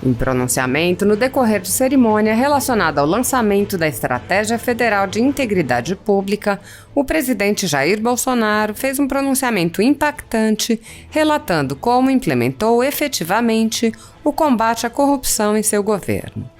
Em pronunciamento, no decorrer de cerimônia relacionada ao lançamento da Estratégia Federal de Integridade Pública, o presidente Jair Bolsonaro fez um pronunciamento impactante, relatando como implementou efetivamente o combate à corrupção em seu governo.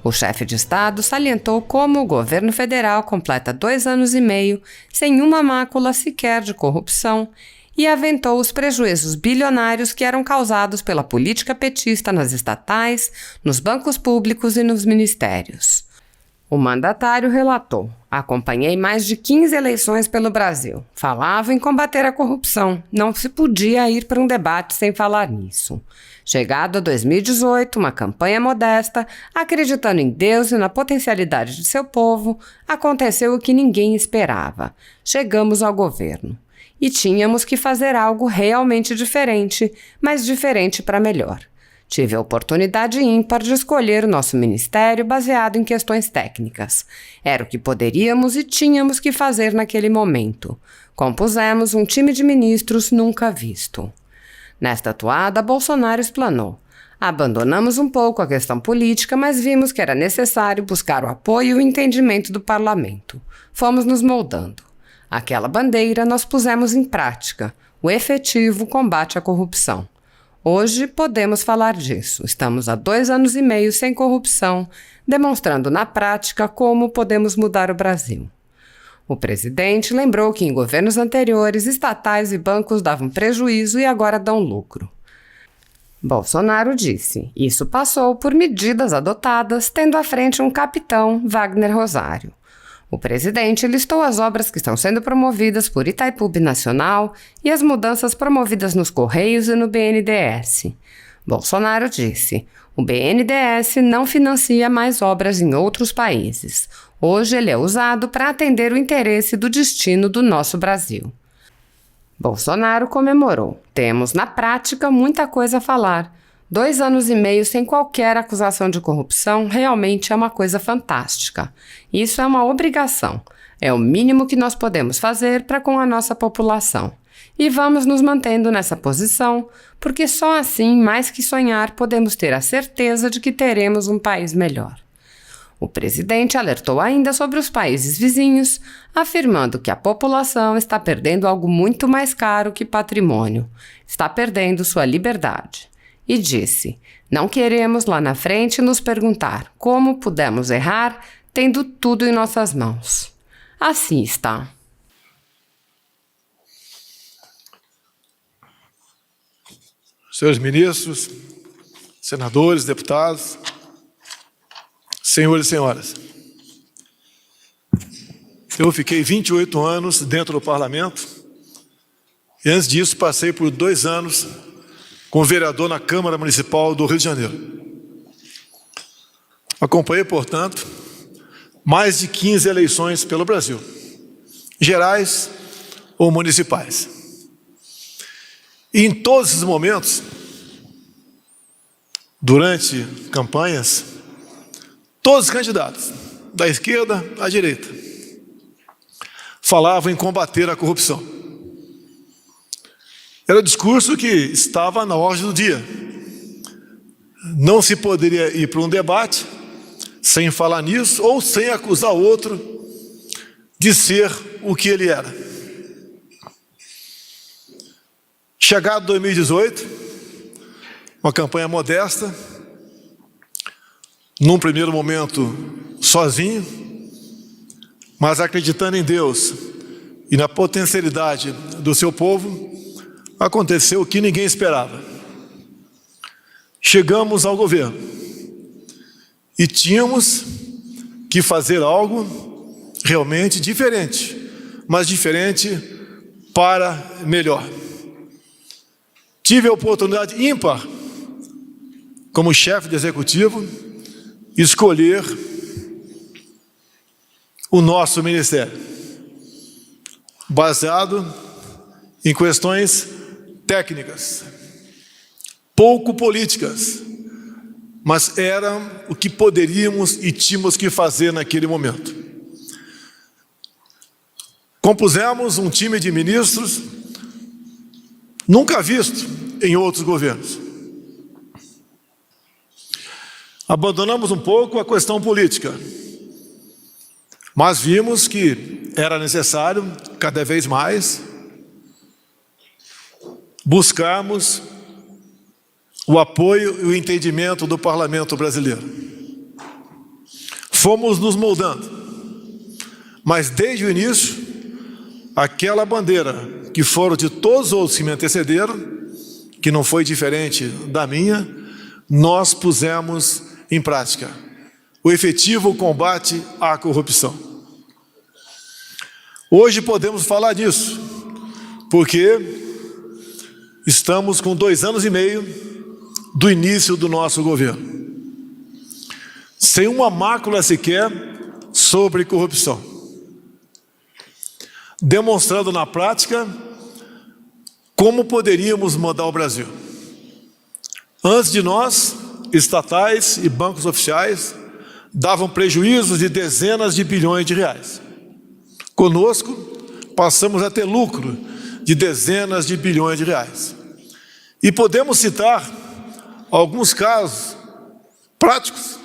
O chefe de Estado salientou como o governo federal completa 2 anos e meio sem uma mácula sequer de corrupção e aventou os prejuízos bilionários que eram causados pela política petista nas estatais, nos bancos públicos e nos ministérios. O mandatário relatou: acompanhei mais de 15 eleições pelo Brasil. Falava em combater a corrupção. Não se podia ir para um debate sem falar nisso. Chegado a 2018, uma campanha modesta, acreditando em Deus e na potencialidade de seu povo, aconteceu o que ninguém esperava. Chegamos ao governo. E tínhamos que fazer algo realmente diferente, mas diferente para melhor. Tive a oportunidade ímpar de escolher o nosso ministério baseado em questões técnicas. Era o que poderíamos e tínhamos que fazer naquele momento. Compusemos um time de ministros nunca visto. Nesta atuada, Bolsonaro explanou: abandonamos um pouco a questão política, mas vimos que era necessário buscar o apoio e o entendimento do parlamento. Fomos nos moldando. Aquela bandeira nós pusemos em prática, o efetivo combate à corrupção. Hoje podemos falar disso. Estamos há 2 anos e meio sem corrupção, demonstrando na prática como podemos mudar o Brasil. O presidente lembrou que em governos anteriores, estatais e bancos davam prejuízo e agora dão lucro. Bolsonaro disse: isso passou por medidas adotadas, tendo à frente um capitão, Wagner Rosário. O presidente listou as obras que estão sendo promovidas por Itaipu Binacional e as mudanças promovidas nos Correios e no BNDES. Bolsonaro disse: o BNDES não financia mais obras em outros países. Hoje ele é usado para atender o interesse do destino do nosso Brasil. Bolsonaro comemorou: temos na prática muita coisa a falar. 2 anos e meio sem qualquer acusação de corrupção realmente é uma coisa fantástica. Isso é uma obrigação. É o mínimo que nós podemos fazer para com a nossa população. E vamos nos mantendo nessa posição, porque só assim, mais que sonhar, podemos ter a certeza de que teremos um país melhor. O presidente alertou ainda sobre os países vizinhos, afirmando que a população está perdendo algo muito mais caro que patrimônio. Está perdendo sua liberdade. E disse: não queremos lá na frente nos perguntar como pudemos errar, tendo tudo em nossas mãos. Assim está. Senhores ministros, senadores, deputados, senhores e senhoras, eu fiquei 28 anos dentro do parlamento e antes disso passei por 2 anos como vereador na Câmara Municipal do Rio de Janeiro. Acompanhei, portanto, mais de 15 eleições pelo Brasil, gerais ou municipais. E em todos esses momentos, durante campanhas, todos os candidatos, da esquerda à direita, falavam em combater a corrupção. Era o discurso que estava na ordem do dia. Não se poderia ir para um debate sem falar nisso ou sem acusar o outro de ser o que ele era. Chegado 2018, uma campanha modesta, num primeiro momento sozinho, mas acreditando em Deus e na potencialidade do seu povo, aconteceu o que ninguém esperava. Chegamos ao governo e tínhamos que fazer algo realmente diferente, mas diferente para melhor. Tive a oportunidade ímpar, como chefe de executivo, escolher o nosso ministério, baseado em questões técnicas, pouco políticas, mas era o que poderíamos e tínhamos que fazer naquele momento. Compusemos um time de ministros nunca visto em outros governos. Abandonamos um pouco a questão política, mas vimos que era necessário, cada vez mais, buscarmos o apoio e o entendimento do parlamento brasileiro. Fomos nos moldando, mas desde o início, aquela bandeira que foram de todos os outros que me antecederam, que não foi diferente da minha, nós pusemos em prática o efetivo combate à corrupção. Hoje podemos falar disso, porque estamos com 2 anos e meio do início do nosso governo, sem uma mácula sequer sobre corrupção, demonstrando na prática como poderíamos mudar o Brasil. Antes de nós, estatais e bancos oficiais davam prejuízos de dezenas de bilhões de reais. Conosco, passamos a ter lucro de dezenas de bilhões de reais. E podemos citar alguns casos práticos,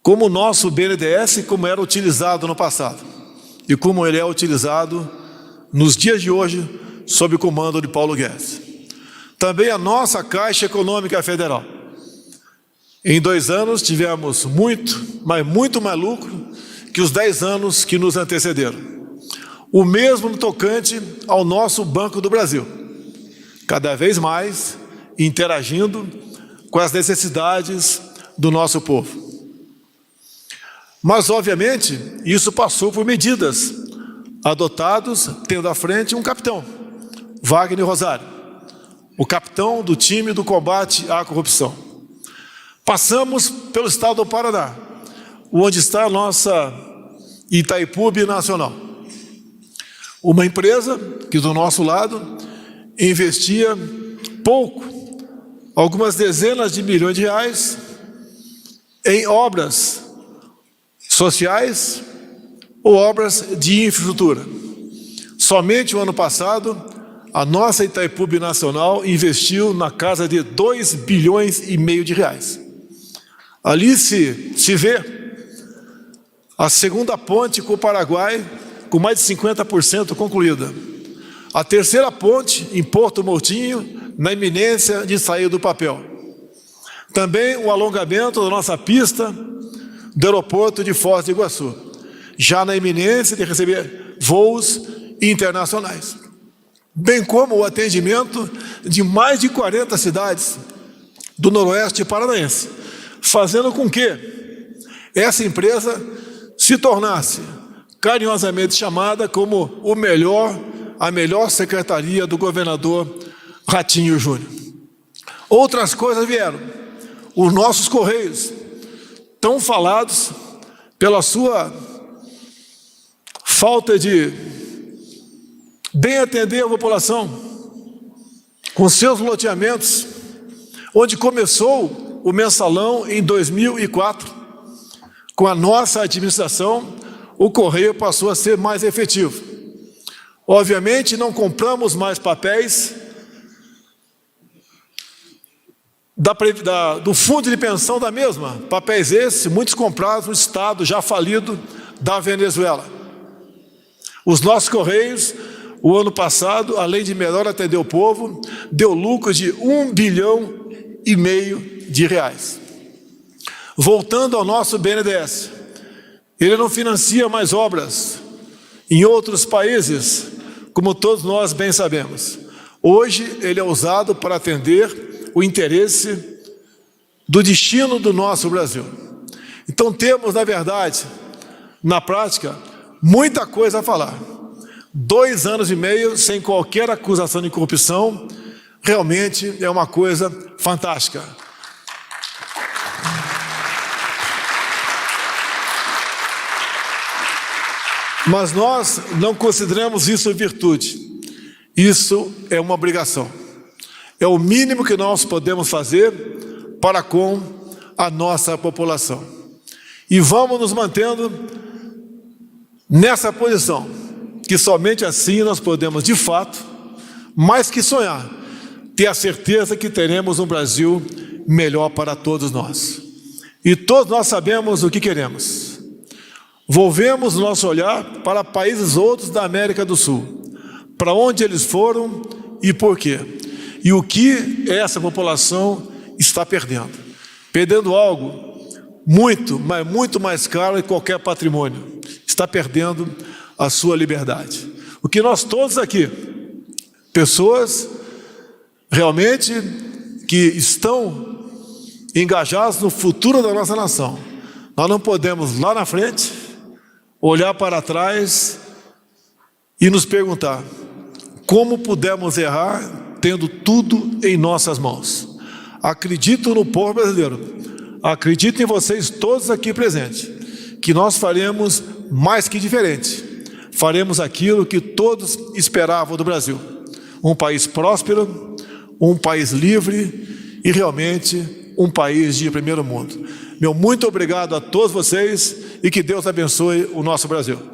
como o nosso BNDES, como era utilizado no passado, e como ele é utilizado nos dias de hoje, sob o comando de Paulo Guedes. Também a nossa Caixa Econômica Federal. Em 2 anos tivemos muito mais lucro que os 10 anos que nos antecederam. O mesmo no tocante ao nosso Banco do Brasil, cada vez mais interagindo com as necessidades do nosso povo. Mas, obviamente, isso passou por medidas adotadas, tendo à frente um capitão, Wagner Rosário, o capitão do time do combate à corrupção. Passamos pelo estado do Paraná, onde está a nossa Itaipu Binacional. Uma empresa que, do nosso lado, investia pouco, algumas dezenas de milhões de reais, em obras sociais ou obras de infraestrutura. Somente o ano passado, a nossa Itaipu Binacional investiu na casa de 2,5 bilhões de reais. Ali se vê a segunda ponte com o Paraguai, com mais de 50% concluída. A terceira ponte em Porto Moutinho, na iminência de sair do papel. Também o alongamento da nossa pista do aeroporto de Foz do Iguaçu, já na iminência de receber voos internacionais. Bem como o atendimento de mais de 40 cidades do noroeste paranaense, fazendo com que essa empresa se tornasse carinhosamente chamada como a melhor secretaria do governador Ratinho Júnior. Outras coisas vieram. Os nossos Correios, tão falados pela sua falta de bem atender a população, com seus loteamentos, onde começou o mensalão em 2004, com a nossa administração, o Correio passou a ser mais efetivo. Obviamente, não compramos mais papéis do fundo de pensão da mesma, papéis esses, muitos comprados no estado já falido da Venezuela. Os nossos Correios, o ano passado, além de melhor atender o povo, deu lucro de 1,5 bilhão de reais. Voltando ao nosso BNDES, ele não financia mais obras em outros países, como todos nós bem sabemos. Hoje ele é usado para atender o interesse do destino do nosso Brasil. Então temos, na verdade, na prática, muita coisa a falar. 2 anos e meio sem qualquer acusação de corrupção, realmente é uma coisa fantástica. Mas nós não consideramos isso virtude. Isso é uma obrigação. É o mínimo que nós podemos fazer para com a nossa população. E vamos nos mantendo nessa posição, que somente assim nós podemos, de fato, mais que sonhar, ter a certeza que teremos um Brasil melhor para todos nós. E todos nós sabemos o que queremos. Volvemos o nosso olhar para países outros da América do Sul, para onde eles foram e por quê. E o que essa população está perdendo. Perdendo algo muito, mas muito mais caro que qualquer patrimônio. Está perdendo a sua liberdade. O que nós todos aqui, pessoas realmente que estão engajados no futuro da nossa nação, nós não podemos lá na frente olhar para trás e nos perguntar como pudemos errar tendo tudo em nossas mãos. Acredito no povo brasileiro, acredito em vocês todos aqui presentes, que nós faremos mais que diferente. Faremos aquilo que todos esperavam do Brasil. Um país próspero, um país livre e realmente um país de primeiro mundo. Meu muito obrigado a todos vocês e que Deus abençoe o nosso Brasil.